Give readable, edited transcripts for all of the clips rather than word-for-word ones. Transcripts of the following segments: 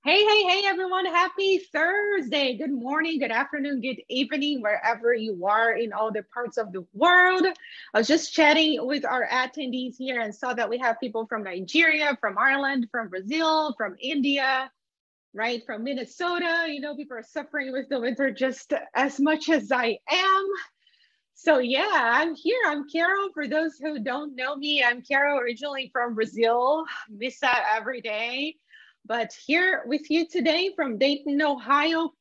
Hey, everyone. Happy Thursday. Good morning, good afternoon, good evening, wherever you are in all the parts of the world. I was just chatting with our attendees here and saw that we have people from Nigeria, from Ireland, from Brazil, from India, right? From Minnesota. You know, people are suffering with the winter just as much as I am. So yeah, I'm here. I'm Carol. For those who don't know me, I'm Carol, originally from Brazil. Miss that every day. But here with you today from Dayton, Ohio,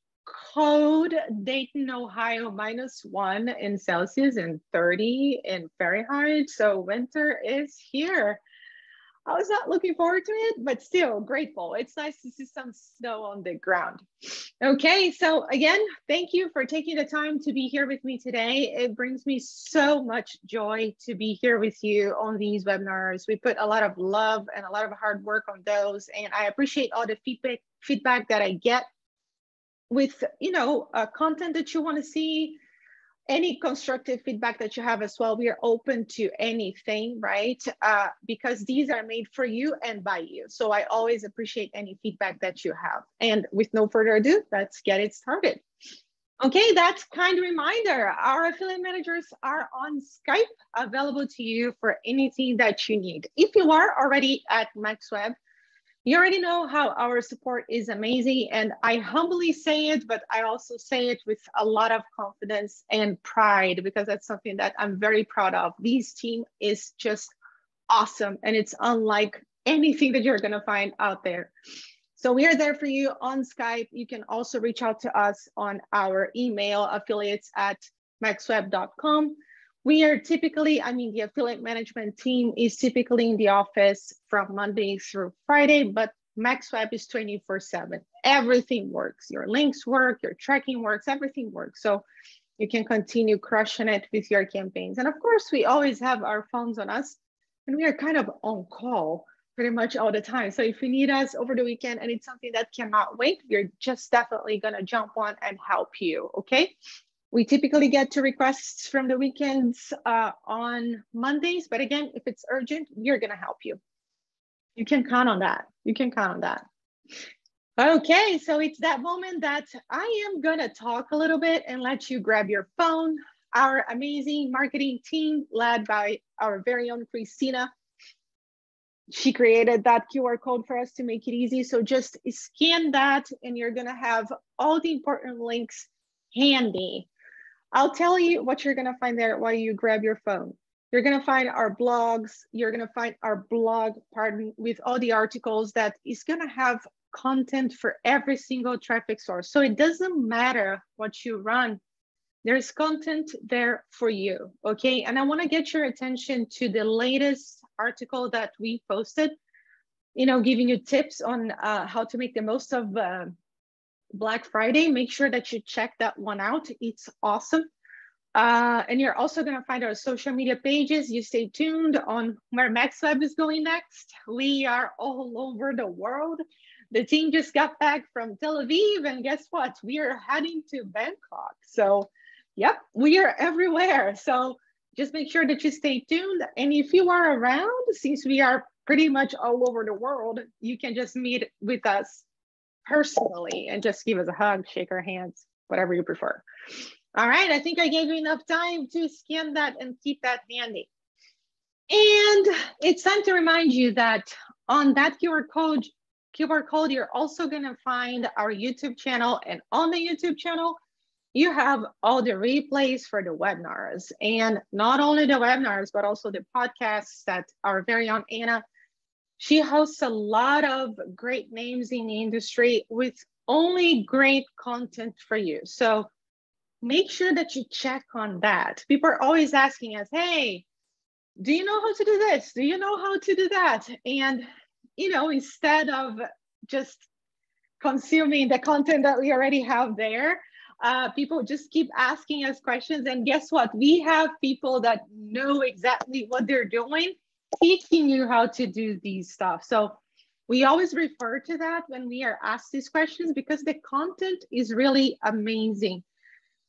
code Dayton, Ohio, -1 in Celsius and 30 in Fahrenheit. So winter is here. I was not looking forward to it, but still grateful. It's nice to see some snow on the ground. Okay, so again, thank you for taking the time to be here with me today. It brings me so much joy to be here with you on these webinars. We put a lot of love and a lot of hard work on those, and I appreciate all the feedback that I get with, content that you want to see. Any constructive feedback that you have as well. We are open to anything, right? Because these are made for you and by you. So I always appreciate any feedback that you have. And with no further ado, let's get it started. Okay, that's kind reminder. Our affiliate managers are on Skype, available to you for anything that you need. If you are already at MaxWeb, you already know how our support is amazing, and I humbly say it, but I also say it with a lot of confidence and pride, because that's something that I'm very proud of. This team is just awesome, and it's unlike anything that you're gonna find out there. So we are there for you on Skype. You can also reach out to us on our email, affiliates@maxweb.com. We are typically, the affiliate management team is typically in the office from Monday through Friday, but MaxWeb is 24/7. Everything works. Your links work, your tracking works, everything works. So you can continue crushing it with your campaigns. And of course, we always have our phones on us, and we are kind of on call pretty much all the time. So if you need us over the weekend and it's something that cannot wait, we're just definitely gonna jump on and help you, okay? We typically get to requests from the weekends on Mondays, but again, if it's urgent, we're gonna help you. You can count on that. You can count on that. Okay, so it's that moment that I am gonna talk a little bit and let you grab your phone. Our amazing marketing team led by our very own Christina. She created that QR code for us to make it easy. So just scan that and you're gonna have all the important links handy. I'll tell you what you're gonna find there while you grab your phone. You're gonna find our blogs. You're gonna find our blog, with all the articles that is gonna have content for every single traffic source. So it doesn't matter what you run. There's content there for you, okay? And I wanna get your attention to the latest article that we posted, giving you tips on how to make the most of Black Friday. Make sure that you check that one out. It's awesome. And you're also going to find our social media pages. You stay tuned on where MaxWeb is going next. We are all over the world. The team just got back from Tel Aviv, and guess what? We are heading to Bangkok. So, yep, we are everywhere. So just make sure that you stay tuned. And if you are around, since we are pretty much all over the world, you can just meet with us personally and just give us a hug, shake our hands, whatever you prefer. All right, I think I gave you enough time to scan that and keep that handy. And it's time to remind you that on that QR code, you're also gonna find our YouTube channel, and on the YouTube channel, you have all the replays for the webinars, and not only the webinars, but also the podcasts that our very own Anna. She hosts a lot of great names in the industry with only great content for you. So make sure that you check on that. People are always asking us, hey, do you know how to do this? Do you know how to do that? And, instead of just consuming the content that we already have there, people just keep asking us questions. And guess what? We have people that know exactly what they're doing, teaching you how to do these stuff. So we always refer to that when we are asked these questions, because the content is really amazing.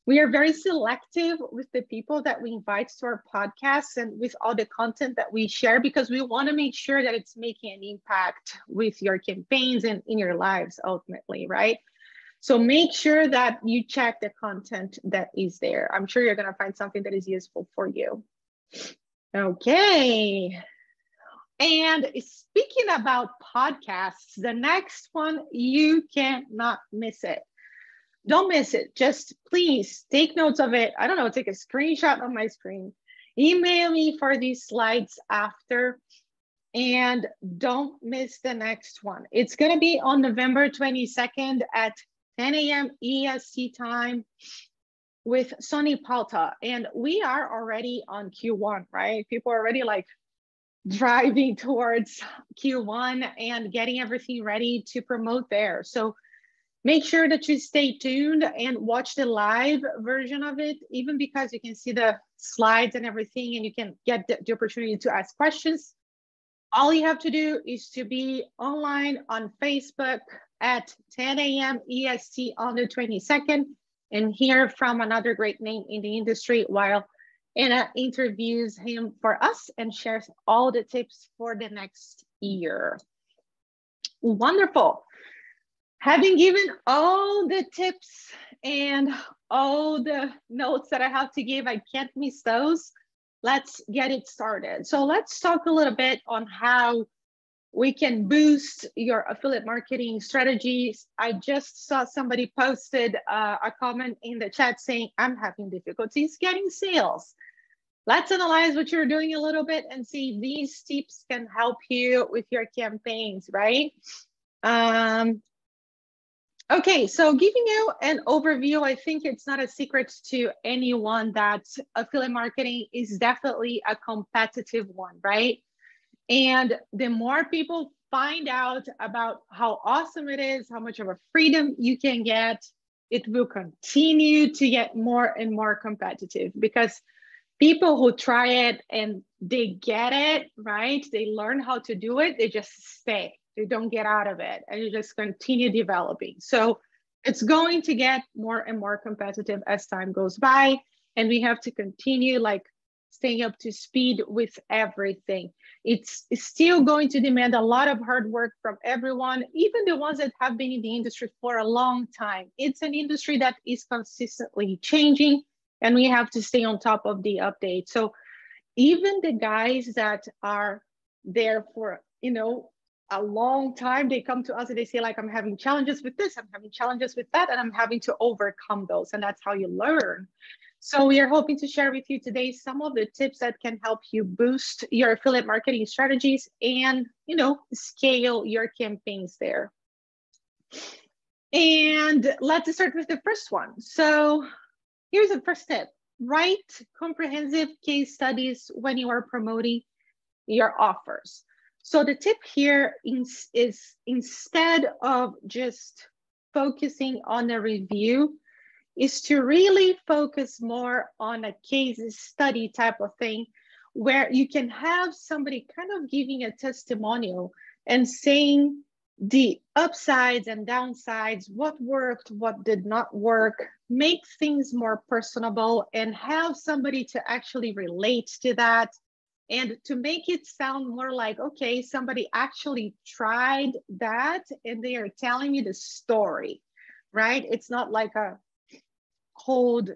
We are very selective with the people that we invite to our podcasts and with all the content that we share, because we want to make sure that it's making an impact with your campaigns and in your lives ultimately, right? So make sure that you check the content that is there. I'm sure you're going to find something that is useful for you. Okay. And speaking about podcasts, the next one, you cannot miss it. Don't miss it. Just please take notes of it. I don't know, take a screenshot on my screen. Email me for these slides after. And don't miss the next one. It's going to be on November 22nd at 10 a.m. EST time with Sonny Palta. And we are already on Q1, right? People are already like driving towards Q1 and getting everything ready to promote there. So make sure that you stay tuned and watch the live version of it, even because you can see the slides and everything, and you can get the opportunity to ask questions. All you have to do is to be online on Facebook at 10 a.m. EST on the 22nd and hear from another great name in the industry while Anna interviews him for us and shares all the tips for the next year. Wonderful. Having given all the tips and all the notes that I have to give, I can't miss those. Let's get it started. So let's talk a little bit on how we can boost your affiliate marketing strategies. I just saw somebody posted a comment in the chat saying, I'm having difficulties getting sales. Let's analyze what you're doing a little bit and see if these tips can help you with your campaigns, right? Okay, so giving you an overview, I think it's not a secret to anyone that affiliate marketing is definitely a competitive one, right? And the more people find out about how awesome it is, how much of a freedom you can get, it will continue to get more and more competitive, because people who try it and they get it, right? They learn how to do it, they just stay. They don't get out of it, and you just continue developing. So it's going to get more and more competitive as time goes by, and we have to continue like staying up to speed with everything. It's still going to demand a lot of hard work from everyone, even the ones that have been in the industry for a long time. It's an industry that is consistently changing, and we have to stay on top of the updates. So even the guys that are there for, you know, a long time, they come to us and they say like, I'm having challenges with this, I'm having challenges with that, and I'm having to overcome those. And that's how you learn. So we are hoping to share with you today some of the tips that can help you boost your affiliate marketing strategies and, you know, scale your campaigns there. And let's start with the first one. So here's the first tip: write comprehensive case studies when you are promoting your offers. So the tip here is instead of just focusing on a review, is to really focus more on a case study type of thing, where you can have somebody kind of giving a testimonial and saying the upsides and downsides, what worked, what did not work, make things more personable, and have somebody to actually relate to that, and to make it sound more like, okay, somebody actually tried that and they are telling me the story, right? It's not like a cold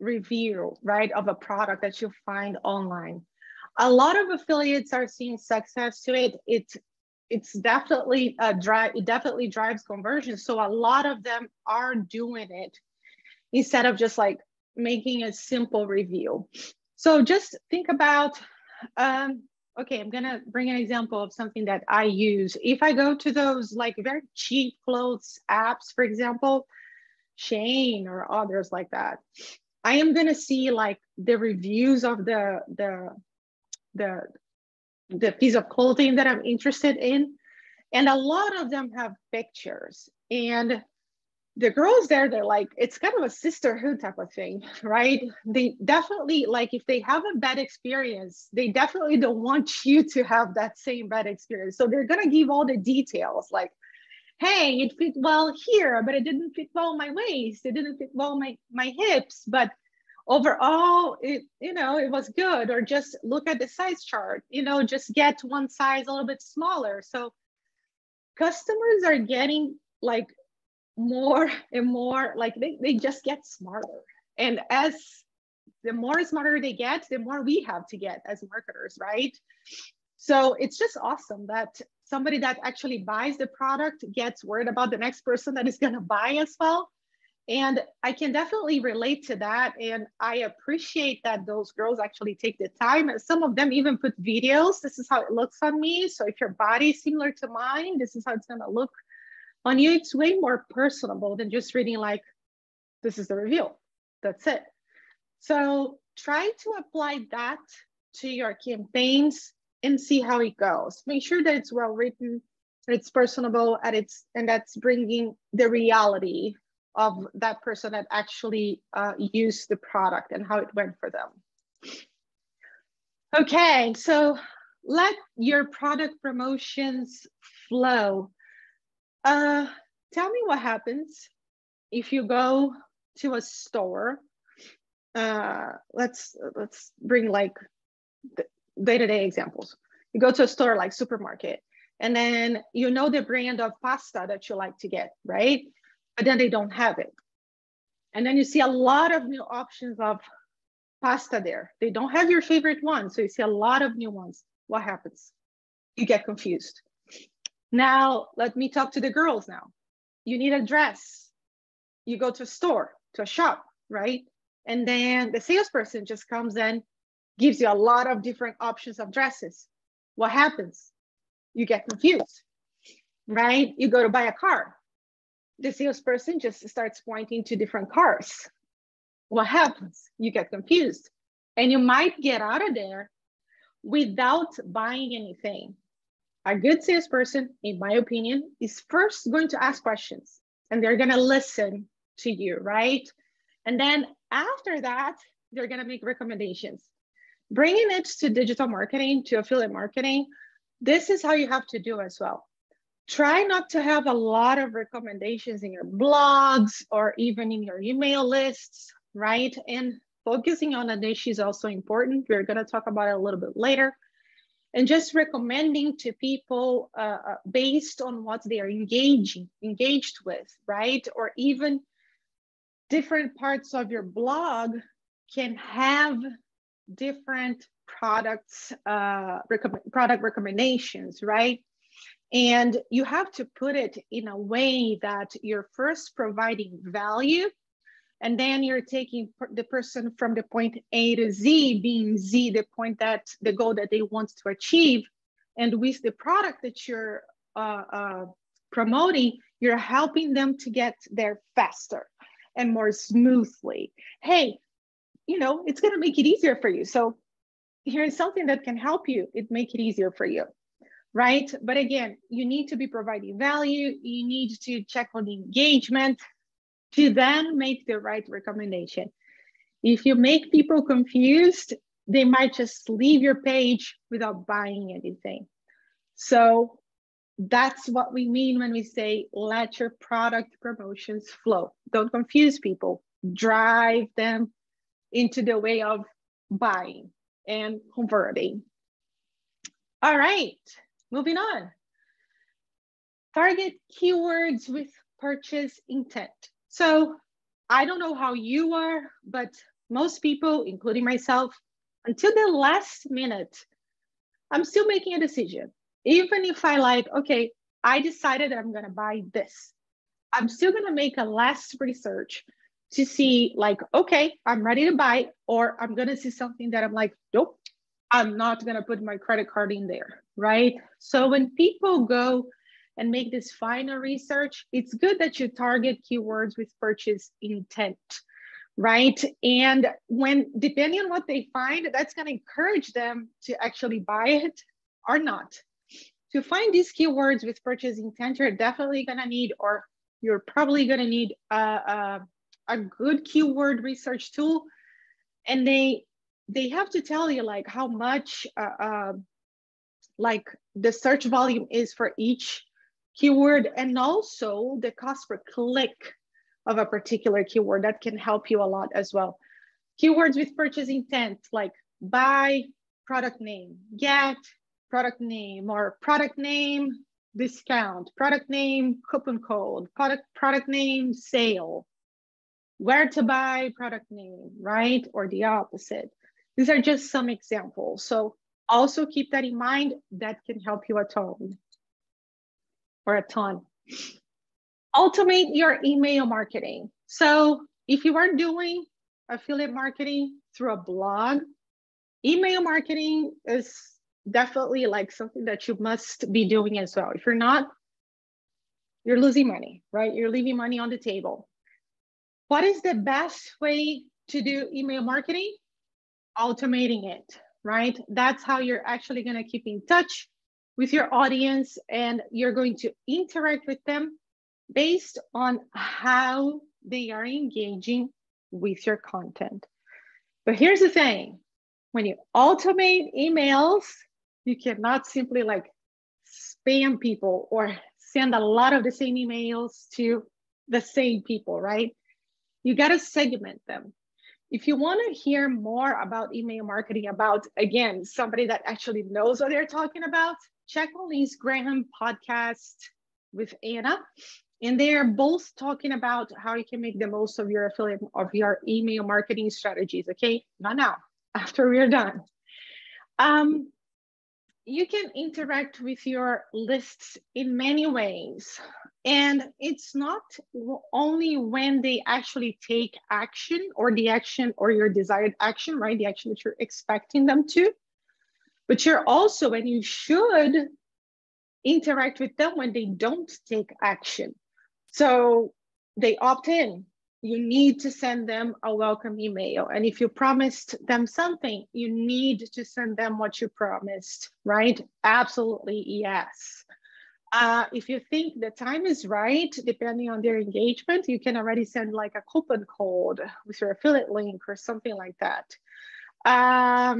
review, right, of a product that you find online. A lot of affiliates are seeing success to it. It's definitely it definitely drives conversion. So a lot of them are doing it instead of just like making a simple review. So just think about, okay, I'm gonna bring an example of something that I use. If I go to those like very cheap clothes apps, for example, Shane or others like that, I am gonna see like the reviews of the piece of clothing that I'm interested in. And a lot of them have pictures. And the girls there, they're like, it's kind of a sisterhood type of thing, right? They definitely, like, if they have a bad experience, they definitely don't want you to have that same bad experience. So they're gonna give all the details, like, hey, it fit well here, but it didn't fit well my waist. It didn't fit well my hips, but overall, it was good. Or just look at the size chart, just get one size a little bit smaller. So customers are getting like more and more, like they just get smarter. And as the more smarter they get, the more we have to get as marketers, right? So it's just awesome that somebody that actually buys the product gets worried about the next person that is going to buy as well. And I can definitely relate to that. And I appreciate that those girls actually take the time. And some of them even put videos. This is how it looks on me. So if your body is similar to mine, this is how it's going to look on you. It's way more personable than just reading like, this is the review. That's it. So try to apply that to your campaigns and see how it goes. Make sure that it's well written, it's personable, and that's bringing the reality of that person that actually used the product and how it went for them. Okay, so let your product promotions flow. Tell me what happens if you go to a store. Let's bring like day-to-day examples. You go to a store like supermarket, and then the brand of pasta that you like to get, right? But then they don't have it. And then you see a lot of new options of pasta there. They don't have your favorite one. So you see a lot of new ones. What happens? You get confused. Now, let me talk to the girls now. You need a dress. You go to a store, to a shop, right? And then the salesperson just comes in, gives you a lot of different options of dresses. What happens? You get confused, right? You go to buy a car. The salesperson just starts pointing to different cars. What happens? You get confused. And you might get out of there without buying anything. A good salesperson, in my opinion, is first going to ask questions, and they're going to listen to you, right? And then after that, they're going to make recommendations. Bringing it to digital marketing, to affiliate marketing, this is how you have to do as well. Try not to have a lot of recommendations in your blogs or even in your email lists, right? And focusing on a niche is also important. We're going to talk about it a little bit later. And just recommending to people based on what they are engaged with, right? Or even different parts of your blog can have different products, product recommendations, right? And you have to put it in a way that you're first providing value, and then you're taking the person from the point A to Z, being Z, the goal that they want to achieve. And with the product that you're promoting, you're helping them to get there faster and more smoothly. Hey, it's going to make it easier for you. So here's something that can help you. It make it easier for you, right? But again, you need to be providing value. You need to check on the engagement to then make the right recommendation. If you make people confused, they might just leave your page without buying anything. So that's what we mean when we say, let your product promotions flow. Don't confuse people, drive them into the way of buying and converting. All right, moving on. Target keywords with purchase intent. So I don't know how you are, but most people, including myself, until the last minute, I'm still making a decision. Even if okay, I decided I'm gonna buy this. I'm still gonna make a last research to see okay, I'm ready to buy, or I'm gonna see something that I'm like, nope, I'm not gonna put my credit card in there, right? So when people go and make this final research, it's good that you target keywords with purchase intent, right? And depending on what they find, that's gonna encourage them to actually buy it or not. To find these keywords with purchase intent, you're definitely gonna need, or you're probably gonna need a good keyword research tool. And they have to tell you how much the search volume is for each keyword, and also the cost per click of a particular keyword. That can help you a lot as well. Keywords with purchase intent, like buy, product name, get, product name, or product name, discount, product name, coupon code, product name, sale, where to buy, product name, right? Or the opposite. These are just some examples. So also keep that in mind. That can help you a ton. Automate your email marketing. So if you are doing affiliate marketing through a blog, email marketing is definitely like something that you must be doing as well. If you're not, you're losing money, right? You're leaving money on the table. What is the best way to do email marketing? Automating it, right? That's how you're actually going to keep in touch with your audience, and you're going to interact with them based on how they are engaging with your content. But here's the thing, when you automate emails, you cannot simply like spam people or send a lot of the same emails to the same people, right? You got to segment them. If you want to hear more about email marketing, about, again, somebody that actually knows what they're talking about, check on Liz Graham podcast with Anna. And they're both talking about how you can make the most of your affiliate, of your email marketing strategies, okay? Not now, after we're done. You can interact with your lists in many ways. And it's not only when they actually take action, or the action or your desired action, right? The action that you're expecting them to, but you're also, and you should interact with them when they don't take action. So they opt in. You need to send them a welcome email. And if you promised them something, you need to send them what you promised, right? Absolutely, yes. If you think the time is right, depending on their engagement, you can already send like a coupon code with your affiliate link or something like that. I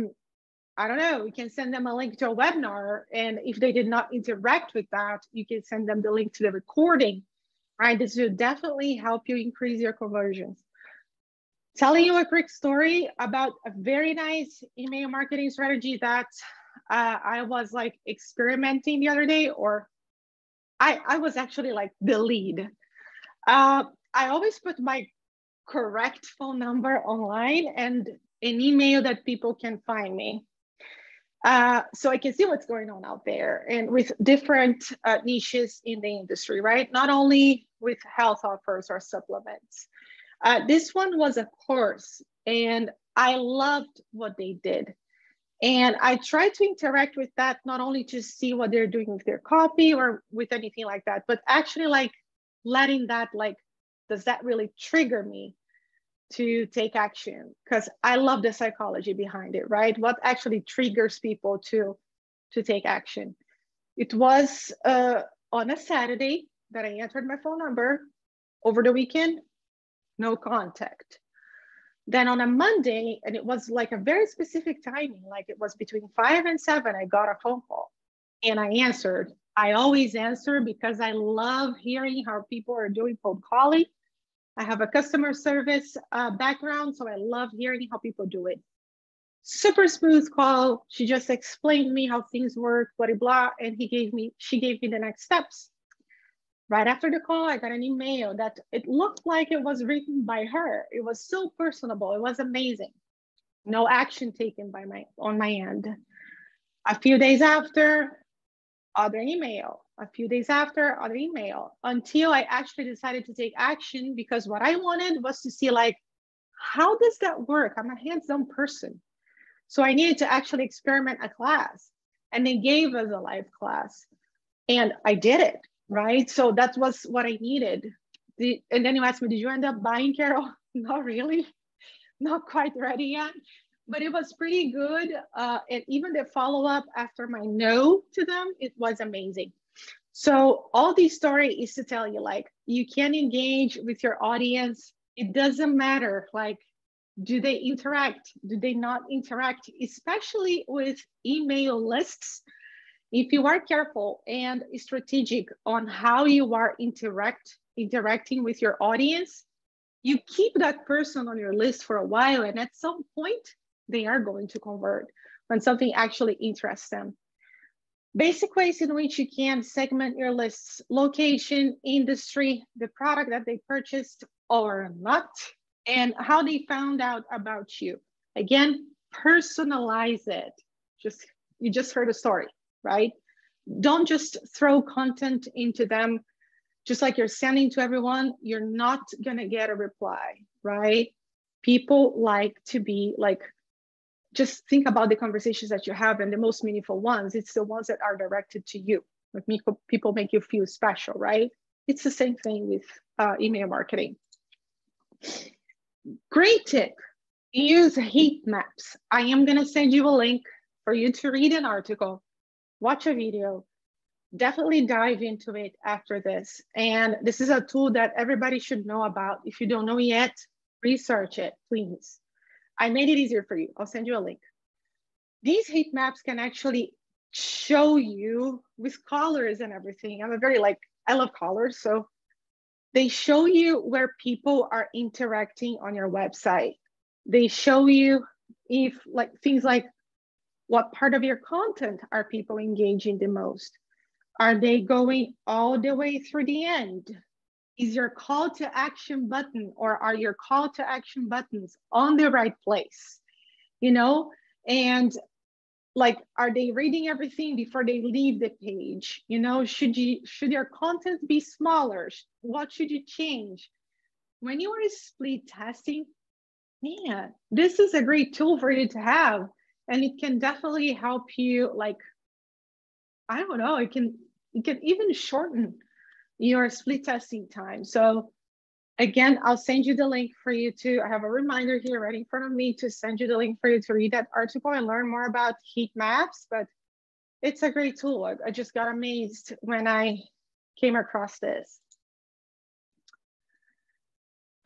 don't know, you can send them a link to a webinar. And if they did not interact with that, you can send them the link to the recording, right? This will definitely help you increase your conversions. Telling you a quick story about a very nice email marketing strategy that I was like experimenting the other day, or I was actually like the lead. I always put my correct phone number online and an email that people can find me. So I can see what's going on out there, and with different niches in the industry, right? Not only with health offers or supplements. This one was a course, and I loved what they did. And I try to interact with that, not only to see what they're doing with their copy or with anything like that, but actually like letting that, like, does that really trigger me to take action? Because I love the psychology behind it, right? What actually triggers people to take action? It was on a Saturday that I entered my phone number. Over the weekend, no contact. Then on a Monday, and it was like a very specific timing, like it was between 5 and 7, I got a phone call and I answered. I always answer because I love hearing how people are doing cold calling. I have a customer service background, so I love hearing how people do it. Super smooth call. She just explained to me how things work, blah, blah, and she gave me the next steps. Right after the call, I got an email that it looked like it was written by her. It was so personable. It was amazing. No action taken on my end. A few days after, other email. A few days after, other email. Until I actually decided to take action, because what I wanted was to see, like, how does that work? I'm a hands-on person. So I needed to actually experiment a class. And they gave us a live class. And I did it. Right? So that was what I needed. And then you asked me, did you end up buying, Carol? Not really. Not quite ready yet. But it was pretty good. And even the follow-up after my no to them, it was amazing. So all this story is to tell you, like, you can engage with your audience. It doesn't matter, like, do they interact? Do they not interact? Especially with email lists. If you are careful and strategic on how you are interacting with your audience, you keep that person on your list for a while, and at some point, they are going to convert when something actually interests them. Basic ways in which you can segment your lists: location, industry, the product that they purchased or not, and how they found out about you. Again, personalize it. You just heard a story, right? Don't just throw content into them just like you're sending to everyone. You're not gonna get a reply, right? People like to be like, just think about the conversations that you have, and the most meaningful ones, it's the ones that are directed to you. Like people make you feel special, right? It's the same thing with email marketing. Great tip, use heat maps. I am gonna send you a link for you to read an article, watch a video, definitely dive into it after this. And this is a tool that everybody should know about. If you don't know yet, research it, please. I made it easier for you. I'll send you a link. These heat maps can actually show you with colors and everything. I love colors. So they show you where people are interacting on your website. They show you if things like what part of your content are people engaging the most? Are they going all the way through the end? Is your call to action button, or are your call to action buttons on the right place? You know, and like, are they reading everything before they leave the page? You know, should your content be smaller? What should you change? When you are split testing, man, this is a great tool for you to have. And it can definitely help you, like, I don't know, it can even shorten your split testing time. So again, I'll send you the link for you to, I have a reminder here right in front of me to send you the link for you to read that article and learn more about heat maps, but it's a great tool. I just got amazed when I came across this.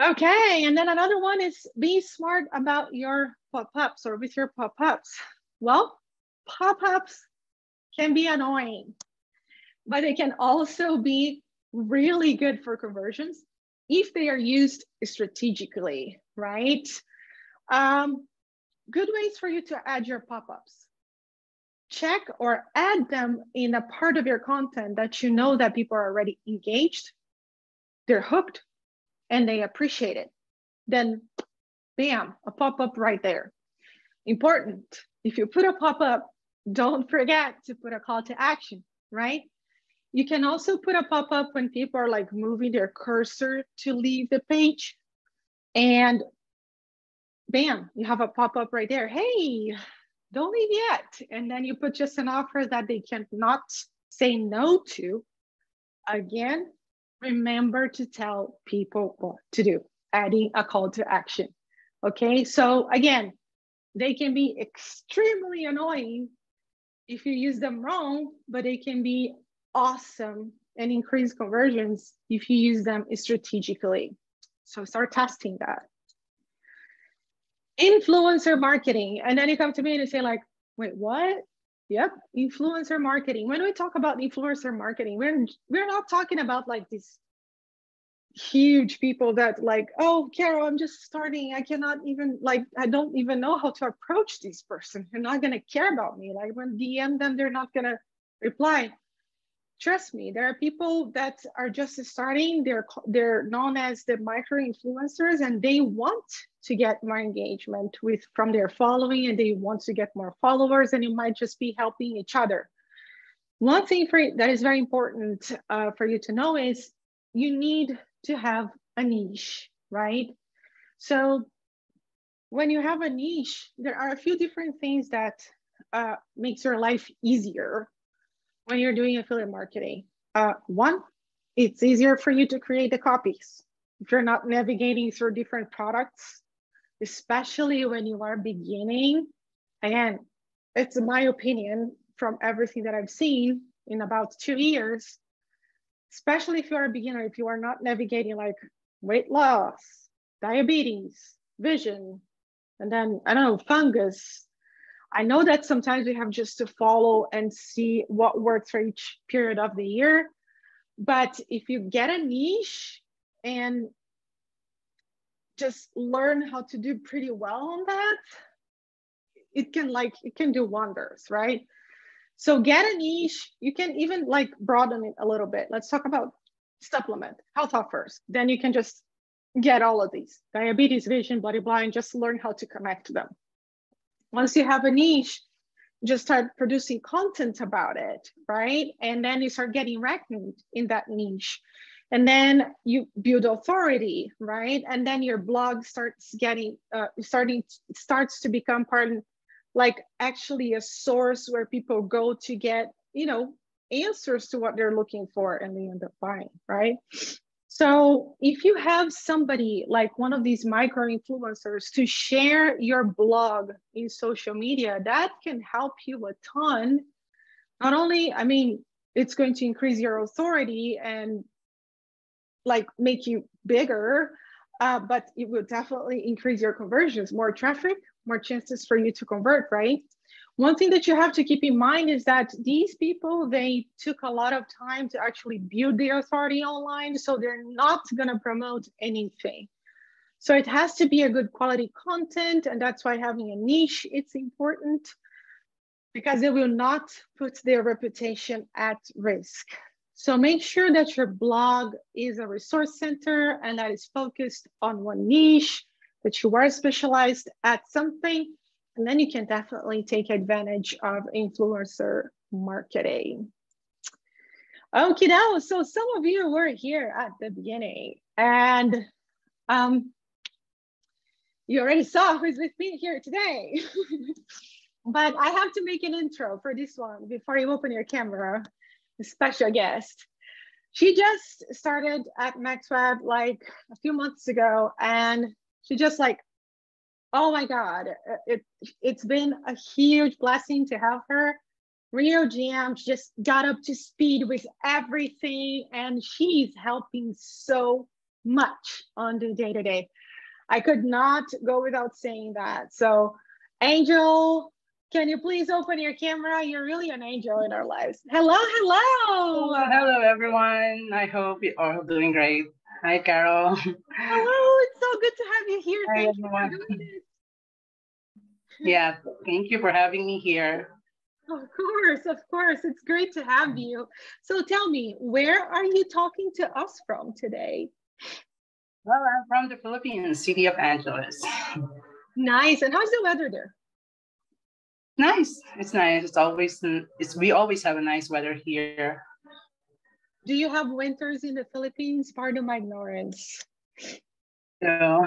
Okay, and then another one is be smart about your pop-ups or with your pop-ups. Well, pop-ups can be annoying, but they can also be really good for conversions if they are used strategically, right? Good ways for you to add your pop-ups. Check or add them in a part of your content that you know that people are already engaged, they're hooked, and they appreciate it. Then bam, a pop-up right there. Important, if you put a pop-up, don't forget to put a call to action, right? You can also put a pop-up when people are like moving their cursor to leave the page, and bam, you have a pop-up right there. Hey, don't leave yet. And then you put just an offer that they cannot say no to. Again, remember to tell people what to do, adding a call to action. Okay, so again, they can be extremely annoying if you use them wrong, but they can be awesome and increase conversions if you use them strategically. So start testing that. Influencer marketing. And then you come to me and you say like, wait, what? Yep, influencer marketing. When we talk about influencer marketing, we're not talking about like these huge people that like, oh, Carol, I'm just starting. I cannot even like, I don't even know how to approach this person. They're not gonna care about me. Like when DM them, they're not gonna reply. Trust me, there are people that are just starting. They're known as the micro influencers, and they want to get more engagement from their following, and they want to get more followers, and you might just be helping each other. One thing that is very important for you to know is you need to have a niche, right? So when you have a niche, there are a few different things that makes your life easier when you're doing affiliate marketing. One, it's easier for you to create the copies. If you're not navigating through different products, especially when you are beginning, again, it's my opinion from everything that I've seen in about 2 years, especially if you're a beginner, if you are not navigating like weight loss, diabetes, vision, and then, I don't know, fungus, I know that sometimes we have just to follow and see what works for each period of the year. But if you get a niche and just learn how to do pretty well on that, it can do wonders, right? So get a niche. You can even like broaden it a little bit. Let's talk about supplement, health offers. Then you can just get all of these, diabetes, vision, blah, blah, blah, and just learn how to connect them. Once you have a niche, just start producing content about it, right? And then you start getting recognized in that niche. And then you build authority, right? And then your blog starts getting, starts to become part of, like, actually a source where people go to get, you know, answers to what they're looking for, and they end up buying, right? So if you have somebody like one of these micro influencers to share your blog in social media, that can help you a ton. Not only, I mean, it's going to increase your authority and like make you bigger, but it will definitely increase your conversions, more traffic, more chances for you to convert, right? One thing that you have to keep in mind is that these people, they took a lot of time to actually build their authority online, so they're not gonna promote anything. So it has to be a good quality content, and that's why having a niche, it's important, because it will not put their reputation at risk. So make sure that your blog is a resource center and that is focused on one niche, that you are specialized at something, and then you can definitely take advantage of influencer marketing. Okay, now, so some of you were here at the beginning, and you already saw who's with me here today. But I have to make an intro for this one before you open your camera. A special guest. She just started at MaxWeb like a few months ago, and she just like, oh my God, it's been a huge blessing to have her. Real GM, she just got up to speed with everything, and she's helping so much on the day-to-day. I could not go without saying that. So Angel, can you please open your camera? You're really an angel in our lives. Hello, hello. Hello, everyone. I hope you're all doing great. Hi, Carol. Hello, it's so good to have you here. Hi, Thank everyone. you for doing this. Yeah, thank you for having me here. Of course. It's great to have you. So tell me, where are you talking to us from today? Well, I'm from the Philippines, city of Angeles. Nice. And how's the weather there? Nice. It's nice. We always have a nice weather here. Do you have winters in the Philippines? Pardon my ignorance. So,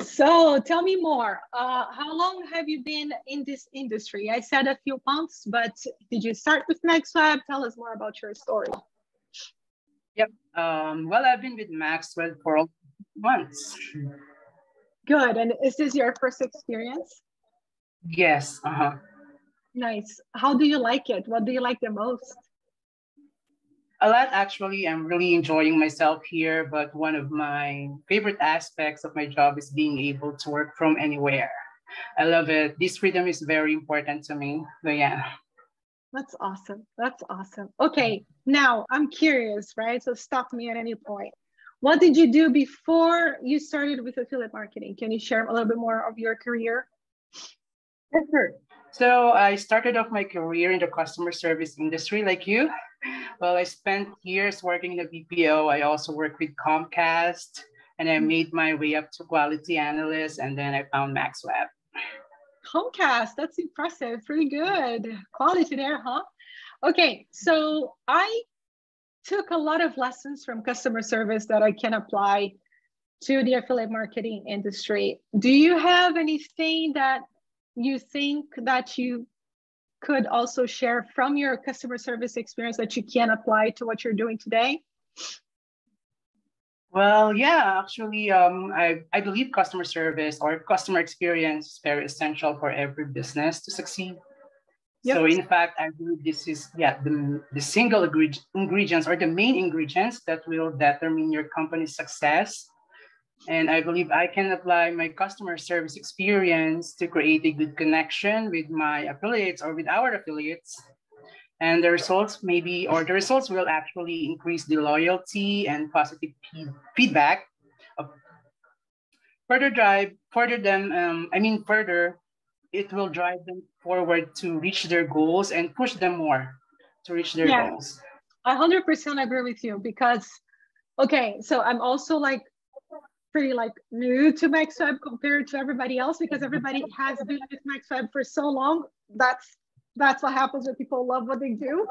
so tell me more. How long have you been in this industry? I said a few months, but did you start with MaxWeb? Tell us more about your story. Yep. Well, I've been with MaxWeb for months. Good. And is this your first experience? Yes. Nice. How do you like it? What do you like the most? A lot, actually. I'm really enjoying myself here, but one of my favorite aspects of my job is being able to work from anywhere. I love it. This freedom is very important to me. So yeah. That's awesome. That's awesome. Okay, now I'm curious, right? So stop me at any point. What did you do before you started with affiliate marketing? Can you share a little bit more of your career? Sure. So I started off my career in the customer service industry like you. Well, I spent years working in the BPO. I also worked with Comcast, and I made my way up to quality analyst, and then I found MaxWeb. Comcast, that's impressive. Pretty good. Quality there, huh? Okay, so I took a lot of lessons from customer service that I can apply to the affiliate marketing industry. Do you have anything that you think that you could also share from your customer service experience that you can apply to what you're doing today? Well, yeah, actually, I believe customer service or customer experience is very essential for every business to succeed. Yep. So in fact, I believe this is the single ingredients or the main ingredients that will determine your company's success. And I believe I can apply my customer service experience to create a good connection with my affiliates or with our affiliates. And the results the results will actually increase the loyalty and positive feedback. Further, it will drive them forward to reach their goals and push them more to reach their Yeah, goals. 100% agree with you because, okay, so I'm also like pretty like new to MaxWeb compared to everybody else because everybody has been with MaxWeb for so long. That's what happens when people love what they do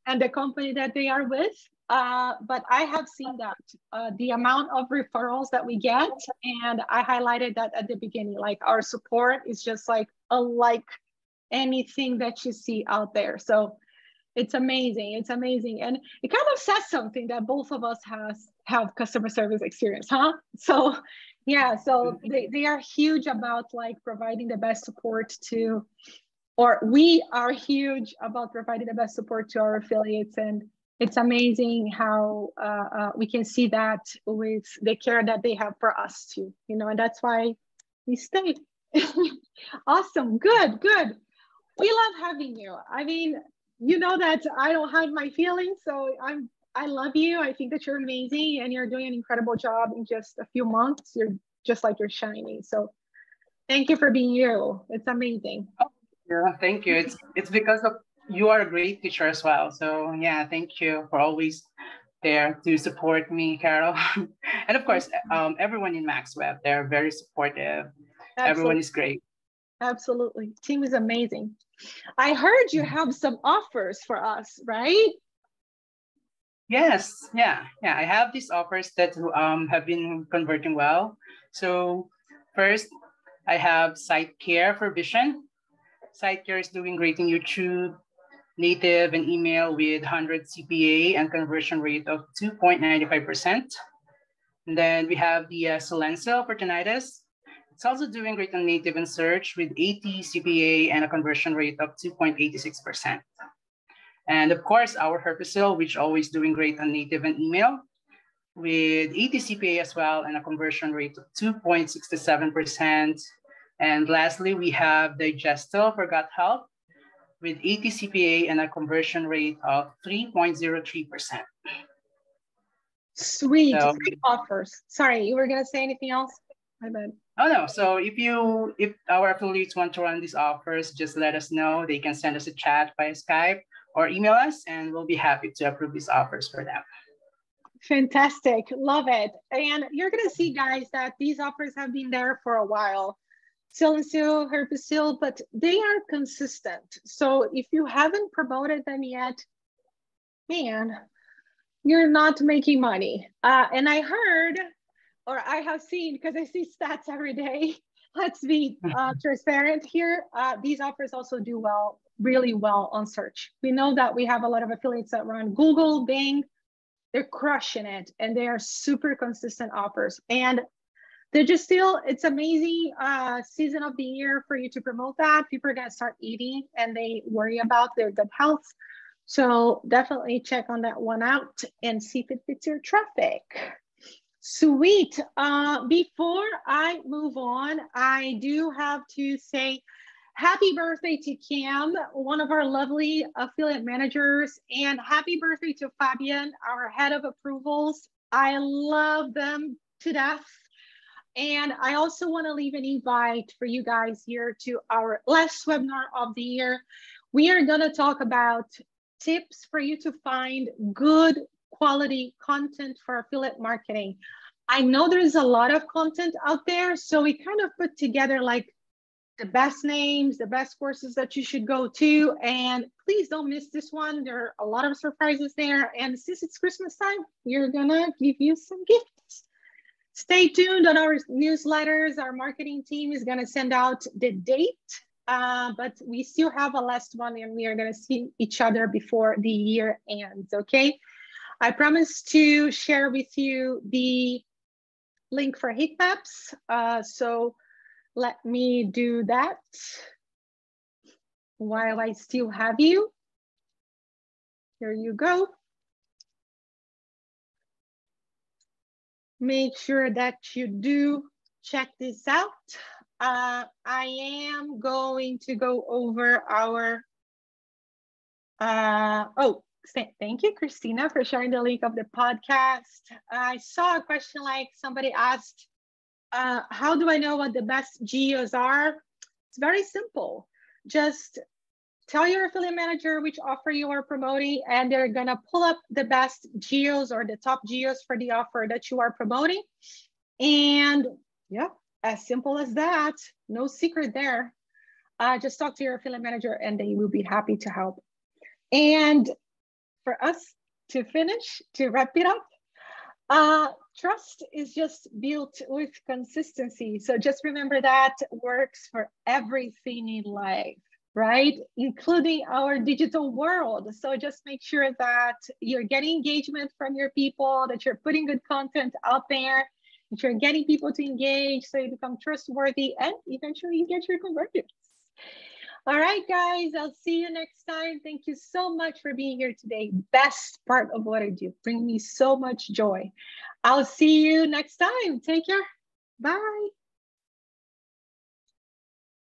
and the company that they are with. But I have seen that the amount of referrals that we get, and I highlighted that at the beginning, like our support is just like unlike anything that you see out there. So it's amazing. It's amazing. And it kind of says something that both of us have customer service experience, huh? So yeah, so they are huge about like providing the best support to, or we are huge about providing the best support to our affiliates. And it's amazing how we can see that with the care that they have for us too, you know, and that's why we stayed. Awesome. Good, good. We love having you. I mean, you know that I don't hide my feelings, so I love you. I think that you're amazing and you're doing an incredible job in just a few months. You're just like you're shining. So thank you for being you. It's amazing. Yeah, thank you. It's because of you are a great teacher as well. So yeah, thank you for always there to support me, Carol. And of course, everyone in MaxWeb, they're very supportive. Everyone Absolutely. is great. Absolutely. Team is amazing. I heard you have some offers for us, right? Yes, yeah. I have these offers that have been converting well. So first, I have Site Care for Vision. Site Care is doing great in YouTube, native and email with 100 CPA and conversion rate of 2.95%. And then we have the Silencio for tinnitus. It's also doing great on native and search with 80 CPA and a conversion rate of 2.86%. And of course, our Herpesil, which always doing great on native and email with 80 CPA as well and a conversion rate of 2.67%. And lastly, we have Digestil for gut health with 80 CPA and a conversion rate of 3.03%. Sweet. So, Great offers. Sorry, you were going to say anything else? My bad. oh no, so if our affiliates want to run these offers, just let us know. They can send us a chat via Skype or email us and we'll be happy to approve these offers for them. Fantastic. Love it. And you're going to see, guys, that these offers have been there for a while. Silencio, Herpesil, but they are consistent. So if you haven't promoted them yet, man, you're not making money. And I heard, or I have seen, because I see stats every day, let's be transparent here. These offers also do well, really well on search. We know that we have a lot of affiliates that run Google, Bing, they're crushing it and they are super consistent offers. And they're just still, it's amazing season of the year for you to promote that. People are gonna start eating and they worry about their good health. So definitely check on that one out and see if it fits your traffic. Sweet. Before I move on, I do have to say happy birthday to Cam, one of our lovely affiliate managers, and happy birthday to Fabian, our head of approvals. I love them to death. And I also want to leave an invite for you guys here to our last webinar of the year. We are going to talk about tips for you to find good quality content for affiliate marketing. I know there's a lot of content out there, so we kind of put together like the best names, the best courses that you should go to, and please don't miss this one. There are a lot of surprises there, and since it's Christmas time, we're gonna give you some gifts. Stay tuned on our newsletters. Our marketing team is gonna send out the date, but we still have a last one and we are gonna see each other before the year ends, okay? I promise to share with you the link for heat maps. So let me do that while I still have you. Here you go. make sure that you do check this out. I am going to go over our, thank you, Christina, for sharing the link of the podcast. I saw a question like somebody asked, how do I know what the best geos are? It's very simple. Just tell your affiliate manager which offer you are promoting, and they're gonna pull up the best geos or the top geos for the offer that you are promoting. And yeah, as simple as that, no secret there. Just talk to your affiliate manager and they will be happy to help. And for us to finish, to wrap it up, trust is just built with consistency. So just remember that works for everything in life, right? Including our digital world. So just make sure that you're getting engagement from your people, that you're putting good content out there, that you're getting people to engage so you become trustworthy, and eventually you get your conversions. All right, guys, I'll see you next time. Thank you so much for being here today. Best part of what I do. Bring me so much joy. I'll see you next time. Take care. Bye.